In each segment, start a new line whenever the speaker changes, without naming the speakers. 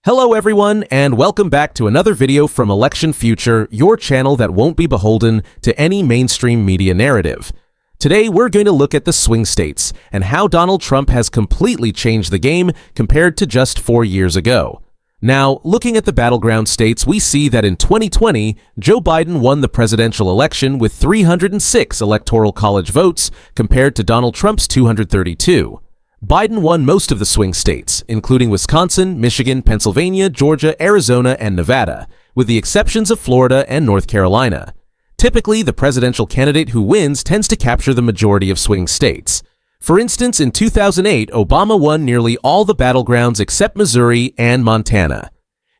Hello everyone, and welcome back to another video from Election Future, your channel that won't be beholden to any mainstream media narrative. Today we're going to look at the swing states and how Donald Trump has completely changed the game compared to just 4 years ago. Now, looking at the battleground states, we see that in 2020, Joe Biden won the presidential election with 306 Electoral College votes compared to Donald Trump's 232. Biden won most of the swing states, including Wisconsin, Michigan, Pennsylvania, Georgia, Arizona, and Nevada, with the exceptions of Florida and North Carolina. Typically, the presidential candidate who wins tends to capture the majority of swing states. For instance, in 2008, Obama won nearly all the battlegrounds except Missouri and Montana.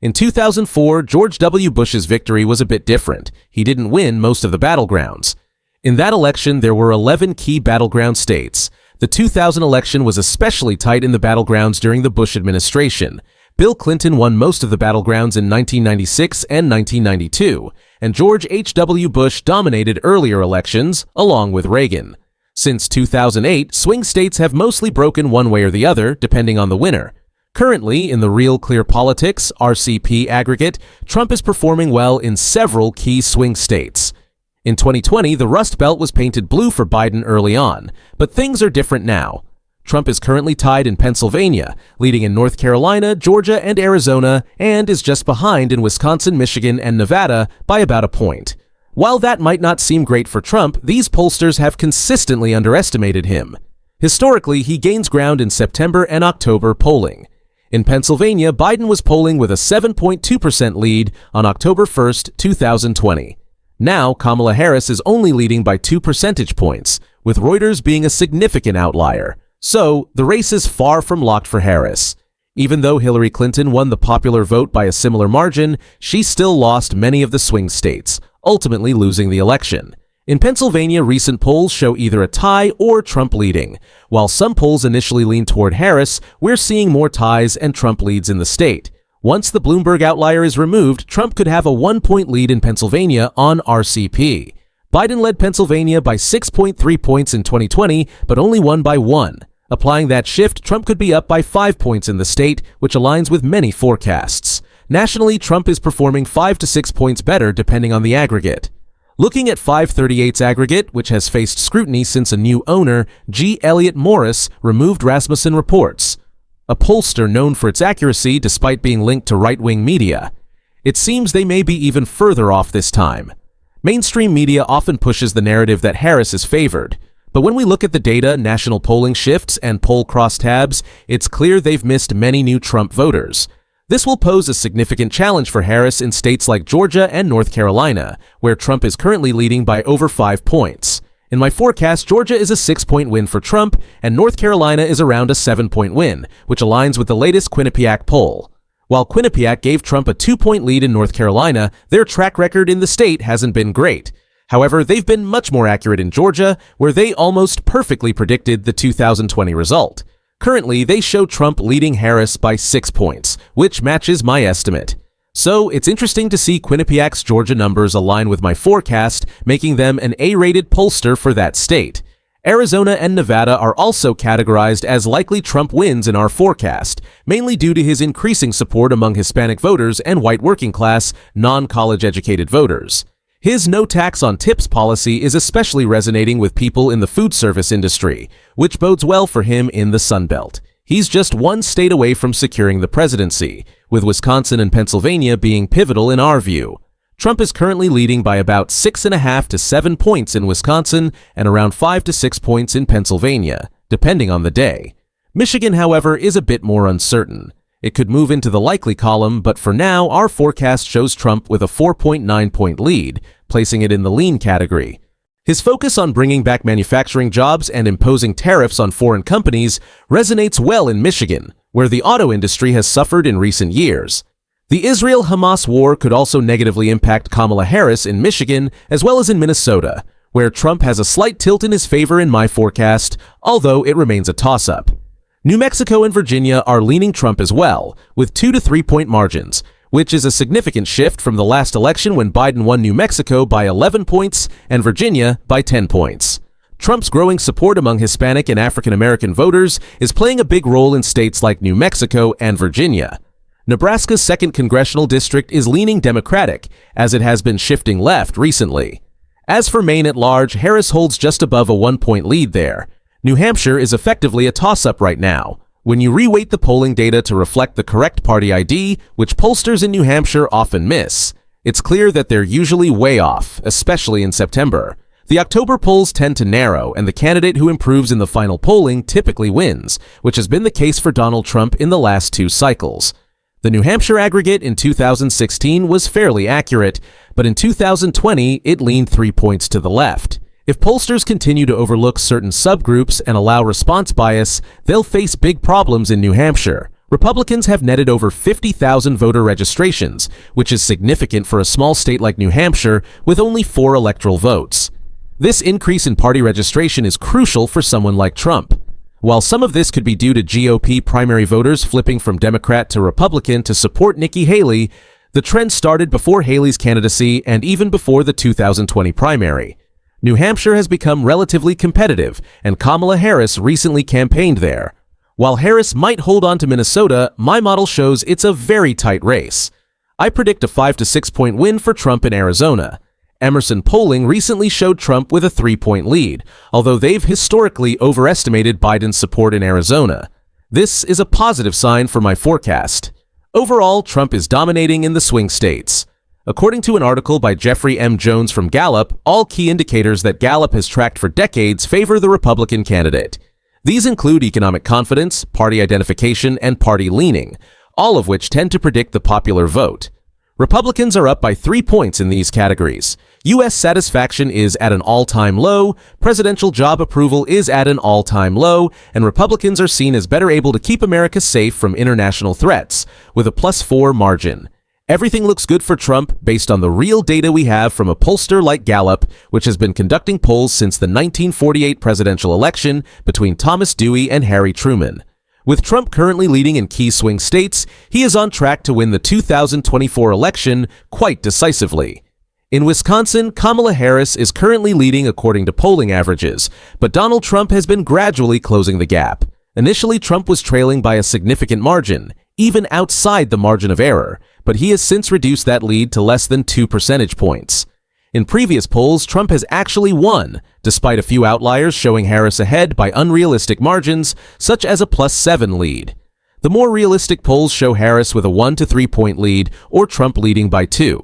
In 2004, George W. Bush's victory was a bit different. He didn't win most of the battlegrounds. In that election, there were 11 key battleground states. The 2000 election was especially tight in the battlegrounds during the Bush administration. Bill Clinton won most of the battlegrounds in 1996 and 1992, and George H.W. Bush dominated earlier elections, along with Reagan. Since 2008, swing states have mostly broken one way or the other, depending on the winner. Currently, in the Real Clear Politics (RCP) aggregate, Trump is performing well in several key swing states. In 2020, the Rust Belt was painted blue for Biden early on, but things are different now. Trump is currently tied in Pennsylvania, leading in North Carolina, Georgia, and Arizona, and is just behind in Wisconsin, Michigan, and Nevada by about a point. While that might not seem great for Trump, these pollsters have consistently underestimated him. Historically, he gains ground in September and October polling. In Pennsylvania, Biden was polling with a 7.2% lead on October 1, 2020. Now, Kamala Harris is only leading by 2 percentage points, with Reuters being a significant outlier. So, the race is far from locked for Harris. Even though Hillary Clinton won the popular vote by a similar margin, she still lost many of the swing states, ultimately losing the election. In Pennsylvania, recent polls show either a tie or Trump leading. While some polls initially lean toward Harris, we're seeing more ties and Trump leads in the state. Once the Bloomberg outlier is removed, Trump could have a 1-point lead in Pennsylvania on RCP. Biden led Pennsylvania by 6.3 points in 2020, but only won by 1. Applying that shift, Trump could be up by 5 points in the state, which aligns with many forecasts. Nationally, Trump is performing 5 to 6 points better depending on the aggregate. Looking at 538's aggregate, which has faced scrutiny since a new owner, G. Elliott Morris, removed Rasmussen reports, a pollster known for its accuracy despite being linked to right-wing media. It seems they may be even further off this time. Mainstream media often pushes the narrative that Harris is favored, but when we look at the data, national polling shifts, and poll crosstabs, it's clear they've missed many new Trump voters. This will pose a significant challenge for Harris in states like Georgia and North Carolina, where Trump is currently leading by over 5 points. In my forecast, Georgia is a 6-point win for Trump, and North Carolina is around a 7-point win, which aligns with the latest Quinnipiac poll. While Quinnipiac gave Trump a 2-point lead in North Carolina, their track record in the state hasn't been great. However, they've been much more accurate in Georgia, where they almost perfectly predicted the 2020 result. Currently, they show Trump leading Harris by 6 points, which matches my estimate. So, it's interesting to see Quinnipiac's Georgia numbers align with my forecast, making them an A-rated pollster for that state. Arizona and Nevada are also categorized as likely Trump wins in our forecast, mainly due to his increasing support among Hispanic voters and white working-class, non-college educated voters. His no tax on tips policy is especially resonating with people in the food service industry, which bodes well for him in the Sun Belt. He's just one state away from securing the presidency, with Wisconsin and Pennsylvania being pivotal in our view. Trump is currently leading by about 6.5 to 7 points in Wisconsin and around 5 to 6 points in Pennsylvania, depending on the day. Michigan, however, is a bit more uncertain. It could move into the likely column, but for now, our forecast shows Trump with a 4.9-point lead, placing it in the lean category. His focus on bringing back manufacturing jobs and imposing tariffs on foreign companies resonates well in Michigan, where the auto industry has suffered in recent years. The Israel-Hamas war could also negatively impact Kamala Harris in Michigan as well as in Minnesota, where Trump has a slight tilt in his favor in my forecast, although it remains a toss-up. New Mexico and Virginia are leaning Trump as well, with 2 to 3 point margins, which is a significant shift from the last election when Biden won New Mexico by 11 points and Virginia by 10 points. Trump's growing support among Hispanic and African American voters is playing a big role in states like New Mexico and Virginia. Nebraska's 2nd congressional district is leaning Democratic, as it has been shifting left recently. As for Maine at large, Harris holds just above a 1-point lead there. New Hampshire is effectively a toss-up right now. When you reweight the polling data to reflect the correct party ID, which pollsters in New Hampshire often miss, it's clear that they're usually way off, especially in September. The October polls tend to narrow, and the candidate who improves in the final polling typically wins, which has been the case for Donald Trump in the last 2 cycles. The New Hampshire aggregate in 2016 was fairly accurate, but in 2020 it leaned 3 points to the left. If pollsters continue to overlook certain subgroups and allow response bias, they'll face big problems in New Hampshire. Republicans have netted over 50,000 voter registrations, which is significant for a small state like New Hampshire with only 4 electoral votes. This increase in party registration is crucial for someone like Trump. While some of this could be due to GOP primary voters flipping from Democrat to Republican to support Nikki Haley, the trend started before Haley's candidacy and even before the 2020 primary. New Hampshire has become relatively competitive, and Kamala Harris recently campaigned there. While Harris might hold on to Minnesota, my model shows it's a very tight race. I predict a 5 to 6 point win for Trump in Arizona. Emerson polling recently showed Trump with a 3-point lead, although they've historically overestimated Biden's support in Arizona. This is a positive sign for my forecast. Overall, Trump is dominating in the swing states. According to an article by Jeffrey M. Jones from Gallup, all key indicators that Gallup has tracked for decades favor the Republican candidate. These include economic confidence, party identification, and party leaning, all of which tend to predict the popular vote. Republicans are up by 3 points in these categories. U.S. satisfaction is at an all-time low, presidential job approval is at an all-time low, and Republicans are seen as better able to keep America safe from international threats, with a +4 margin. Everything looks good for Trump based on the real data we have from a pollster like Gallup, which has been conducting polls since the 1948 presidential election between Thomas Dewey and Harry Truman. With Trump currently leading in key swing states, he is on track to win the 2024 election quite decisively. In Wisconsin, Kamala Harris is currently leading according to polling averages, but Donald Trump has been gradually closing the gap. Initially, Trump was trailing by a significant margin, even outside the margin of error, but he has since reduced that lead to less than 2 percentage points. In previous polls, Trump has actually won, despite a few outliers showing Harris ahead by unrealistic margins, such as a +7 lead. The more realistic polls show Harris with a 1 to 3 point lead or Trump leading by 2.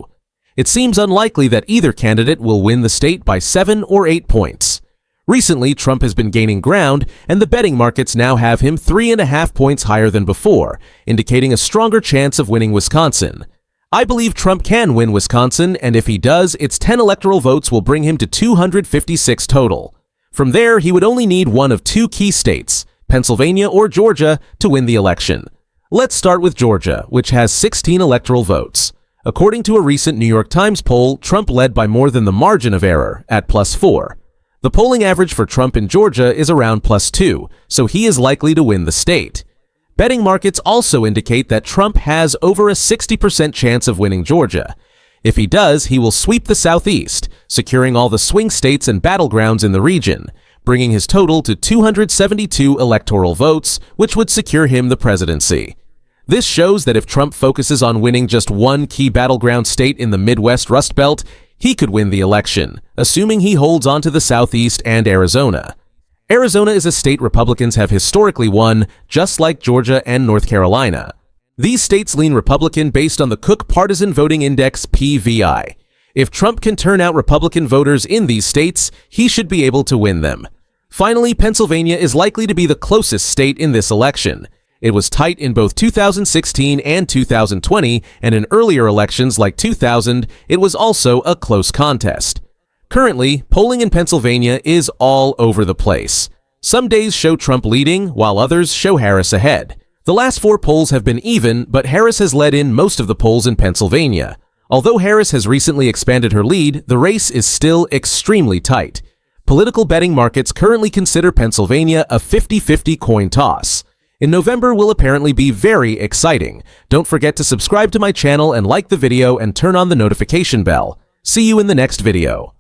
It seems unlikely that either candidate will win the state by 7 or 8 points. Recently, Trump has been gaining ground, and the betting markets now have him 3.5 points higher than before, indicating a stronger chance of winning Wisconsin. I believe Trump can win Wisconsin, and if he does, its 10 electoral votes will bring him to 256 total. From there, he would only need one of 2 key states, Pennsylvania or Georgia, to win the election. Let's start with Georgia, which has 16 electoral votes. According to a recent New York Times poll, Trump led by more than the margin of error, at +4. The polling average for Trump in Georgia is around +2, so he is likely to win the state. Betting markets also indicate that Trump has over a 60% chance of winning Georgia. If he does, he will sweep the Southeast, securing all the swing states and battlegrounds in the region, bringing his total to 272 electoral votes, which would secure him the presidency. This shows that if Trump focuses on winning just one key battleground state in the Midwest Rust Belt, he could win the election, assuming he holds on to the Southeast and Arizona. Arizona is a state Republicans have historically won, just like Georgia and North Carolina. These states lean Republican based on the Cook Partisan Voting Index (PVI). If Trump can turn out Republican voters in these states, he should be able to win them. Finally, Pennsylvania is likely to be the closest state in this election. It was tight in both 2016 and 2020, and in earlier elections like 2000, it was also a close contest. Currently, polling in Pennsylvania is all over the place. Some days show Trump leading, while others show Harris ahead. The last 4 polls have been even, but Harris has led in most of the polls in Pennsylvania. Although Harris has recently expanded her lead, the race is still extremely tight. Political betting markets currently consider Pennsylvania a 50-50 coin toss. In November will apparently be very exciting. Don't forget to subscribe to my channel and like the video and turn on the notification bell. See you in the next video.